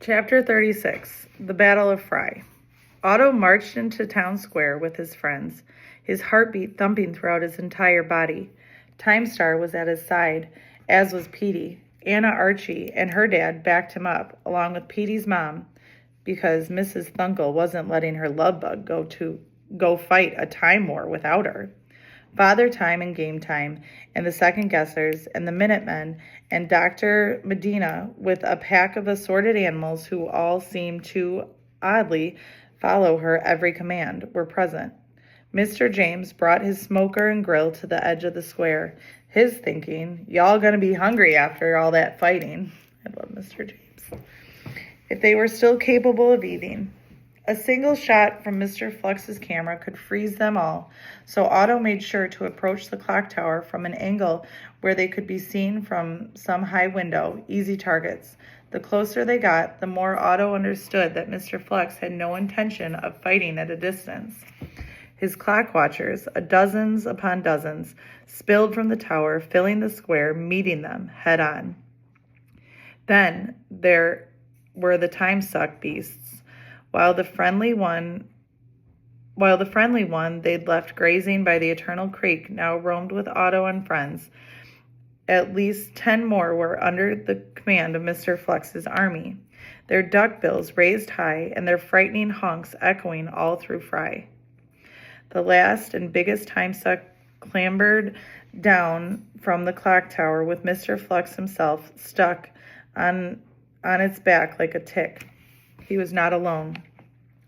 Chapter 36, The Battle of Fry. Otto marched into town square with his friends, his heartbeat thumping throughout his entire body. Time Star was at his side, as was Petey. Anna Archie and her dad backed him up, along with Petey's mom, because Mrs. Thunkle wasn't letting her love bug go fight a time war without her. Father Time and Game Time, and the Second Guessers, and the Minutemen, and Dr. Medina, with a pack of assorted animals who all seemed to, oddly, follow her every command, were present. Mr. James brought his smoker and grill to the edge of the square, his thinking, y'all gonna be hungry after all that fighting. I love Mr. James. If they were still capable of eating. A single shot from Mr. Flux's camera could freeze them all, so Otto made sure to approach the clock tower from an angle where they could be seen from some high window, easy targets. The closer they got, the more Otto understood that Mr. Flux had no intention of fighting at a distance. His clock watchers, dozens upon dozens, spilled from the tower, filling the square, meeting them head on. Then there were the time-suck beasts. While the friendly one they'd left grazing by the Eternal Creek now roamed with Otto and friends. At least 10 more were under the command of Mr. Flux's army, their duckbills raised high and their frightening honks echoing all through Fry. The last and biggest time-suck clambered down from the clock tower with Mr. Flux himself stuck on its back like a tick. He was not alone.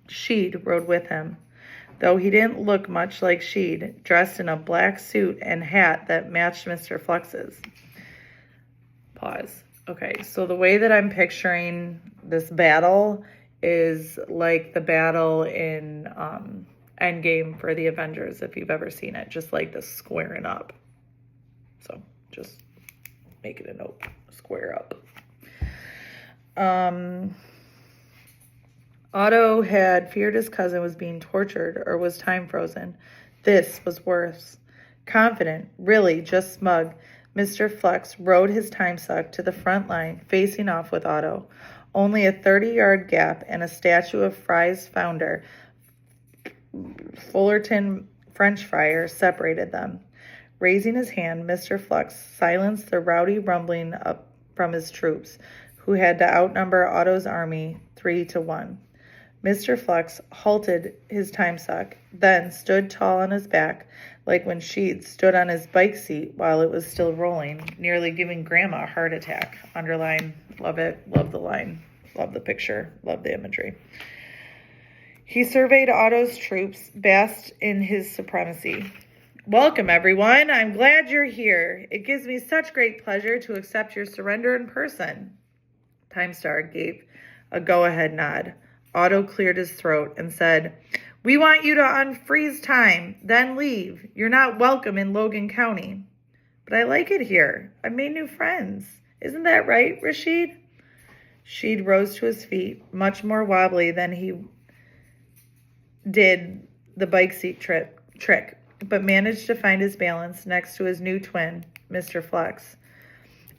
Sheed rode with him, though he didn't look much like Sheed, dressed in a black suit and hat that matched Mr. Flux's. Pause. Okay, so the way that I'm picturing this battle is like the battle in Endgame for the Avengers, if you've ever seen it, just like the squaring up. So just make it a note, square up. Otto had feared his cousin was being tortured or was time frozen. This was worse. Confident, really just smug, Mr. Flux rode his time suck to the front line, facing off with Otto. Only a 30-yard gap and a statue of Fry's founder, Fullerton French fryer, separated them. Raising his hand, Mr. Flux silenced the rowdy rumbling up from his troops, who had to outnumber Otto's army 3-1. Mr. Flux halted his time suck, then stood tall on his back, like when Sheed stood on his bike seat while it was still rolling, nearly giving Grandma a heart attack. Underline, love it, love the line, love the picture, love the imagery. He surveyed Otto's troops, basked in his supremacy. Welcome, everyone. I'm glad you're here. It gives me such great pleasure to accept your surrender in person. Time Star gave a go-ahead nod. Otto cleared his throat and said, "We want you to unfreeze time, then leave. You're not welcome in Logan County." "But I like it here. I've made new friends. Isn't that right, Rashid?" Sheed rose to his feet, much more wobbly than he did the bike seat trick, but managed to find his balance next to his new twin, Mr. Flux.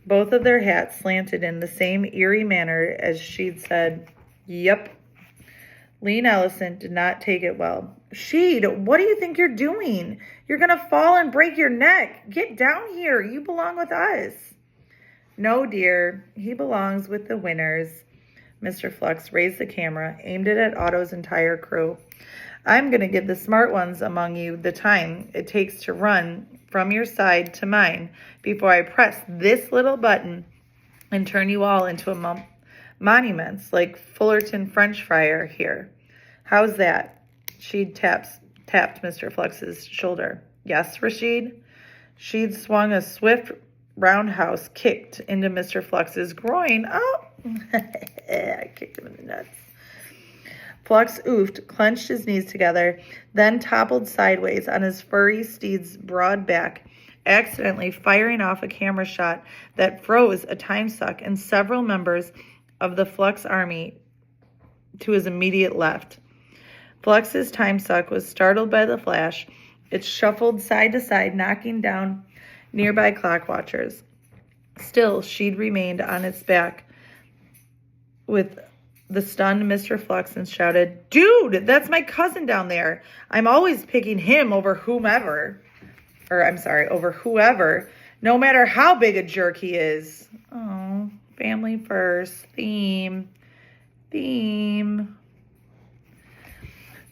Both of their hats slanted in the same eerie manner as Sheed said, "Yep." Lean Ellison did not take it well. "Sheed, what do you think you're doing? You're going to fall and break your neck. Get down here. You belong with us." "No, dear. He belongs with the winners." Mr. Flux raised the camera, aimed it at Otto's entire crew. "I'm going to give the smart ones among you the time it takes to run from your side to mine before I press this little button and turn you all into monuments like Fullerton French fryer here. How's that?" Sheed tapped Mr. Flux's shoulder. "Yes, Rashid?" Sheed swung a swift roundhouse kicked into Mr. Flux's groin. "Oh!" I kicked him in the nuts. Flux oofed, clenched his knees together, then toppled sideways on his furry steed's broad back, accidentally firing off a camera shot that froze a time suck and several members of the Flux army to his immediate left. Flux's time suck was startled by the flash. It shuffled side to side, knocking down nearby clock watchers. Still, Sheed remained on its back with The stunned Mr. Fluxen shouted, "Dude, that's my cousin down there. I'm always picking him over whomever. Or, I'm sorry, over whoever, no matter how big a jerk he is." Oh, family first. Theme.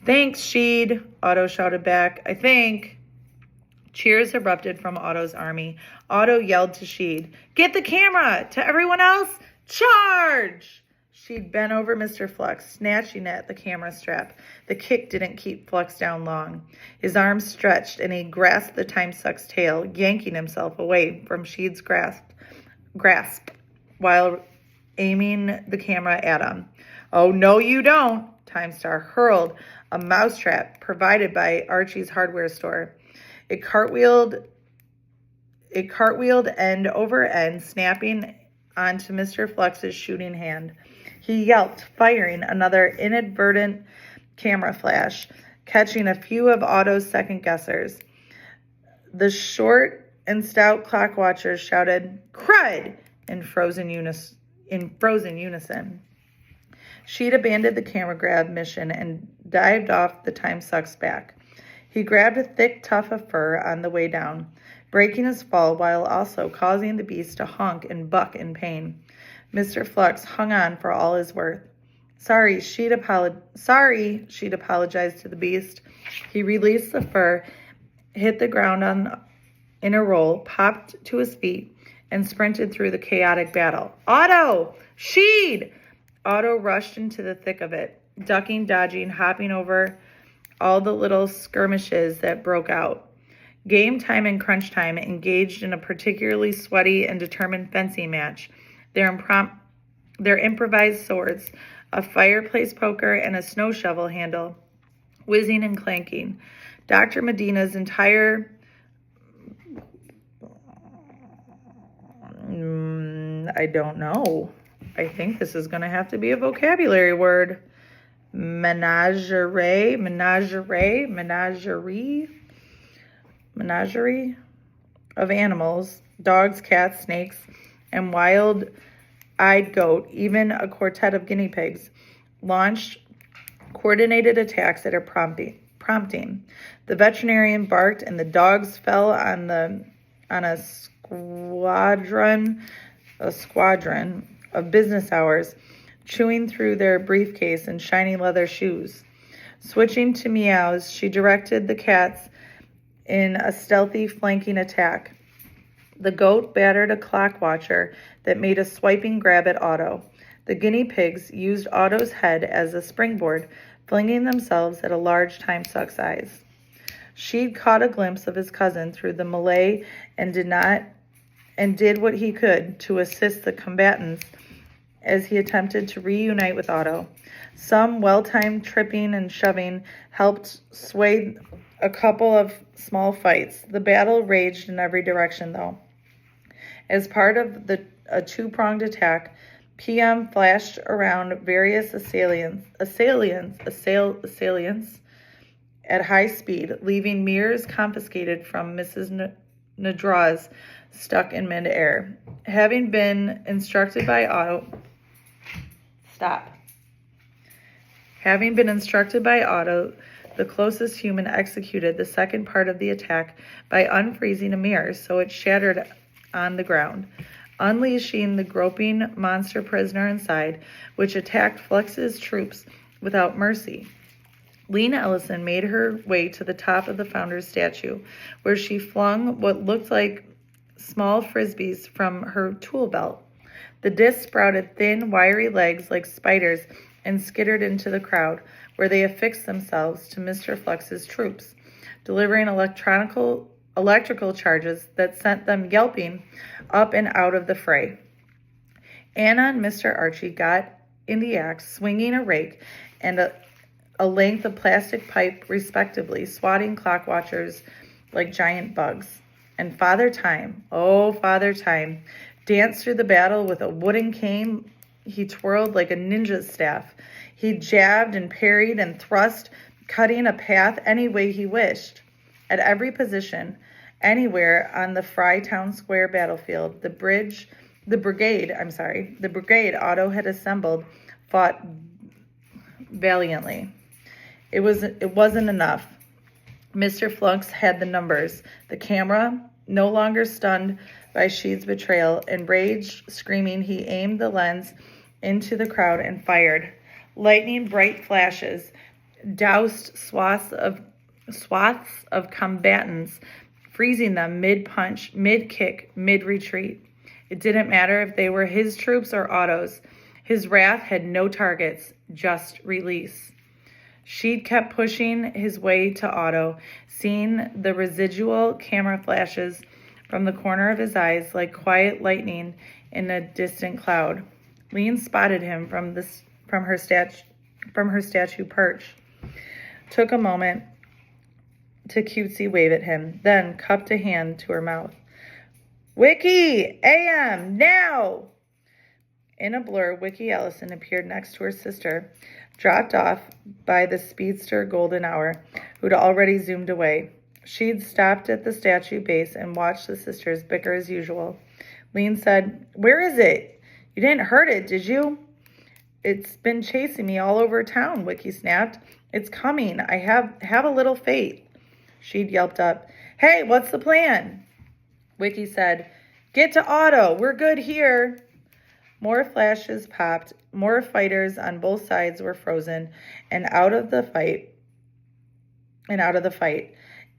"Thanks, Sheed," Otto shouted back. "I think." Cheers erupted from Otto's army. Otto yelled to Sheed, "Get the camera!" To everyone else, "Charge!" Sheed bent over Mr. Flux, snatching at the camera strap. The kick didn't keep Flux down long. His arms stretched, and he grasped the time suck's tail, yanking himself away from Sheed's grasp while aiming the camera at him. "Oh, no, you don't!" Time Star hurled a mousetrap provided by Archie's hardware store. It cartwheeled end over end, snapping onto Mr. Flux's shooting hand. He yelped, firing another inadvertent camera flash, catching a few of Otto's second guessers. The short and stout clock watchers shouted, "Crud!" in frozen unison. Sheed abandoned the camera grab mission and dived off the time suck's back. He grabbed a thick tuft of fur on the way down, breaking his fall while also causing the beast to honk and buck in pain. Mr. Flux hung on for all his worth. Sorry, Sheed apologized to the beast. He released the fur, hit the ground in a roll, popped to his feet, and sprinted through the chaotic battle. "Otto! Sheed!" Otto rushed into the thick of it, ducking, dodging, hopping over all the little skirmishes that broke out. Game Time and Crunch Time engaged in a particularly sweaty and determined fencing match. Their improvised swords, a fireplace poker, and a snow shovel handle, whizzing and clanking. Dr. Medina's entire I don't know. I think this is going to have to be a vocabulary word. Menagerie of animals, dogs, cats, snakes, and wild-eyed goat, even a quartet of guinea pigs, launched coordinated attacks at her prompting. The veterinarian barked, and the dogs fell on a squadron of business hours, chewing through their briefcase and shiny leather shoes. Switching to meows, she directed the cats in a stealthy flanking attack. The goat battered a clock watcher that made a swiping grab at Otto. The guinea pigs used Otto's head as a springboard, flinging themselves at a large time suck's eyes. She'd caught a glimpse of his cousin through the melee and did what he could to assist the combatants as he attempted to reunite with Otto. Some well-timed tripping and shoving helped sway a couple of small fights. The battle raged in every direction, though. As part of a two-pronged attack, PM flashed around various assailants at high speed, leaving mirrors confiscated from Mrs. Nadraz stuck in midair. Having been instructed by Otto, the closest human executed the second part of the attack by unfreezing a mirror so it shattered on the ground, unleashing the groping monster prisoner inside, which attacked Flux's troops without mercy. Lena Ellison made her way to the top of the founder's statue, where she flung what looked like small frisbees from her tool belt. The discs sprouted thin, wiry legs like spiders and skittered into the crowd, where they affixed themselves to Mr. Flux's troops, delivering electrical charges that sent them yelping up and out of the fray. Anna and Mr. Archie got in the act, swinging a rake and a length of plastic pipe, respectively, swatting clock watchers like giant bugs. And Father Time, danced through the battle with a wooden cane he twirled like a ninja's staff. He jabbed and parried and thrust, cutting a path any way he wished. At every position, anywhere on the Frytown Square battlefield, the brigade Otto had assembled fought valiantly. It wasn't enough. Mr. Flux had the numbers. The camera, no longer stunned by Sheed's betrayal, enraged, screaming, he aimed the lens into the crowd and fired. Lightning bright flashes doused swaths of combatants, freezing them mid-punch, mid-kick, mid-retreat. It didn't matter if they were his troops or Otto's. His wrath had no targets, just release. Sheed kept pushing his way to Otto, seeing the residual camera flashes from the corner of his eyes like quiet lightning in a distant cloud. Lean spotted him from her statue perch, took a moment to cutesy wave at him, then cupped a hand to her mouth. Wiki! AM! Now! In a blur, Wiki Ellison appeared next to her sister, dropped off by the speedster Golden Hour, who'd already zoomed away. She'd stopped at the statue base and watched the sisters bicker as usual. Lean said, "Where is it? You didn't hurt it, did you?" "It's been chasing me all over town," Wiki snapped. "It's coming. I have a little faith." She'd yelped up, "Hey, what's the plan?" Wiki said, "Get to Otto. We're good here." More flashes popped. More fighters on both sides were frozen and out of the fight.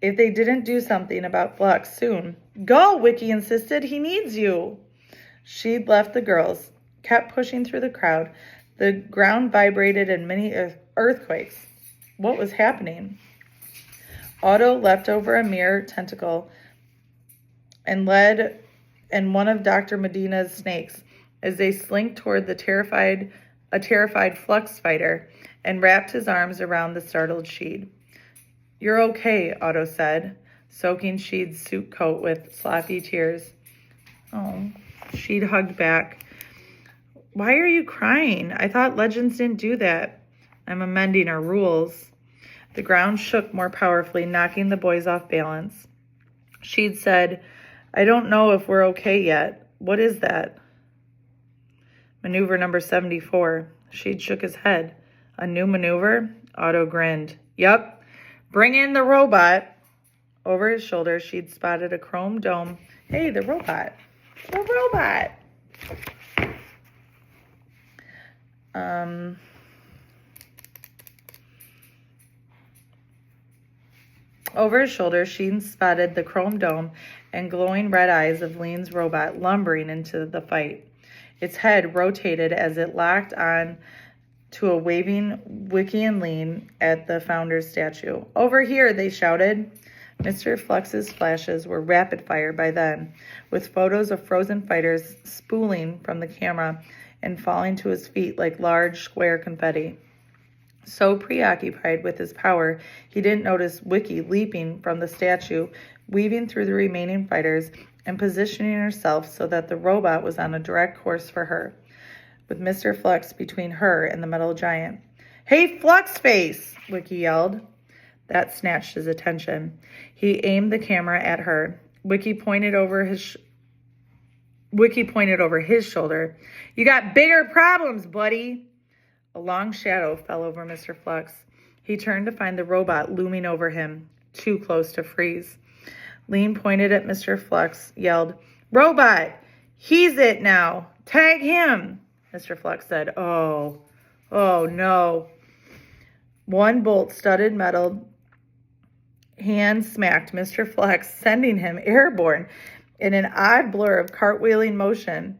If they didn't do something about Flux soon. "Go," Wiki insisted. "He needs you." She'd left the girls, kept pushing through the crowd. The ground vibrated in many earthquakes. What was happening? Otto leapt over a mere tentacle and one of Dr. Medina's snakes as they slinked toward a terrified Flux fighter and wrapped his arms around the startled Sheed. "You're okay," Otto said, soaking Sheed's suit coat with sloppy tears. Oh, Sheed hugged back. "Why are you crying? I thought legends didn't do that." "I'm amending our rules." The ground shook more powerfully, knocking the boys off balance. Sheed said, "I don't know if we're okay yet." "What is that?" "Maneuver number 74. Sheed shook his head. "A new maneuver?" Otto grinned. "Yup. Bring in the robot." Over his shoulder, Sheed spotted a chrome dome. "Hey, the robot. The robot." Over his shoulder, Sheed spotted the chrome dome and glowing red eyes of Lean's robot lumbering into the fight. Its head rotated as it locked on to a waving Wiki and Lean at the founder's statue. "Over here," they shouted. Mr. Flux's flashes were rapid fire by then, with photos of frozen fighters spooling from the camera and falling to his feet like large square confetti. So preoccupied with his power, he didn't notice Wiki leaping from the statue, weaving through the remaining fighters, and positioning herself so that the robot was on a direct course for her, with Mr. Flux between her and the metal giant. "Hey, Flux Face!" Wiki yelled. That snatched his attention. He aimed the camera at her. Wiki pointed over his shoulder. "You got bigger problems, buddy." A long shadow fell over Mr. Flux. He turned to find the robot looming over him, too close to freeze. Lean pointed at Mr. Flux, yelled, "Robot! He's it now! Tag him!" Mr. Flux said, Oh no. One bolt-studded metal hand smacked Mr. Flux, sending him airborne in an odd blur of cartwheeling motion.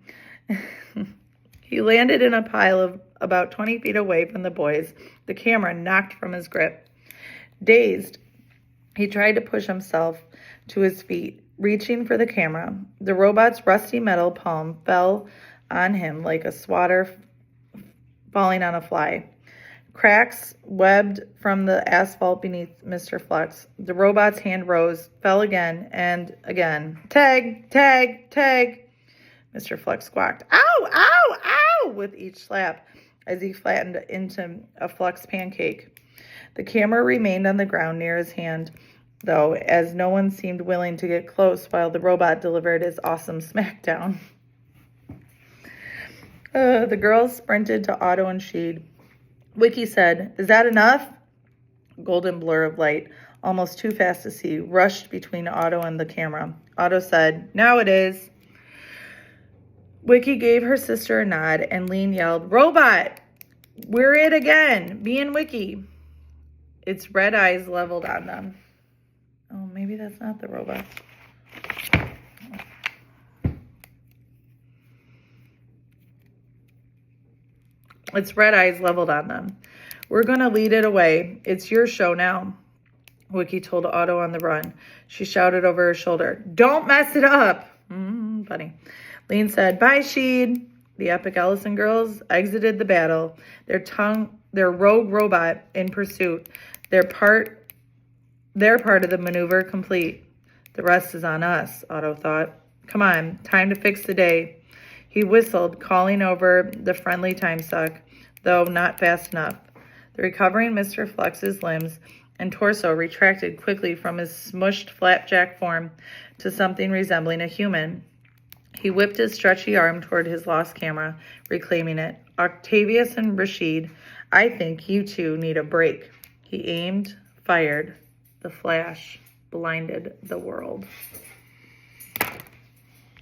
He landed in a pile of about 20 feet away from the boys, the camera knocked from his grip. Dazed, he tried to push himself to his feet, reaching for the camera. The robot's rusty metal palm fell on him like a swatter falling on a fly. Cracks webbed from the asphalt beneath Mr. Flux. The robot's hand rose, fell again, and again. "Tag! Tag! Tag!" Mr. Flux squawked, "Ow! Ow! Ow!" with each slap as he flattened into a Flux pancake. The camera remained on the ground near his hand, though, as no one seemed willing to get close while the robot delivered his awesome smackdown. The girls sprinted to Otto and Sheed. Wiki said, "Is that enough?" Golden blur of light, almost too fast to see, rushed between Otto and the camera. Otto said, "Now it is." Wiki gave her sister a nod, and Lean yelled, "Robot! We're it again! Me and Wiki!" Its red eyes leveled on them. Oh, maybe that's not the robot. Its red eyes leveled on them. "We're going to lead it away. It's your show now," Wiki told Otto on the run. She shouted over her shoulder, "Don't mess it up!" Funny. Lean said, "Bye, Sheed." The Epic Ellison girls exited the battle, their rogue robot in pursuit, their part of the maneuver complete. The rest is on us, Otto thought. Come on, time to fix the day. He whistled, calling over the friendly time suck, though not fast enough. The recovering Mr. Flux's limbs and torso retracted quickly from his smushed flapjack form to something resembling a human. He whipped his stretchy arm toward his lost camera, reclaiming it. "Octavius and Rashid, I think you two need a break." He aimed, fired. The flash blinded the world.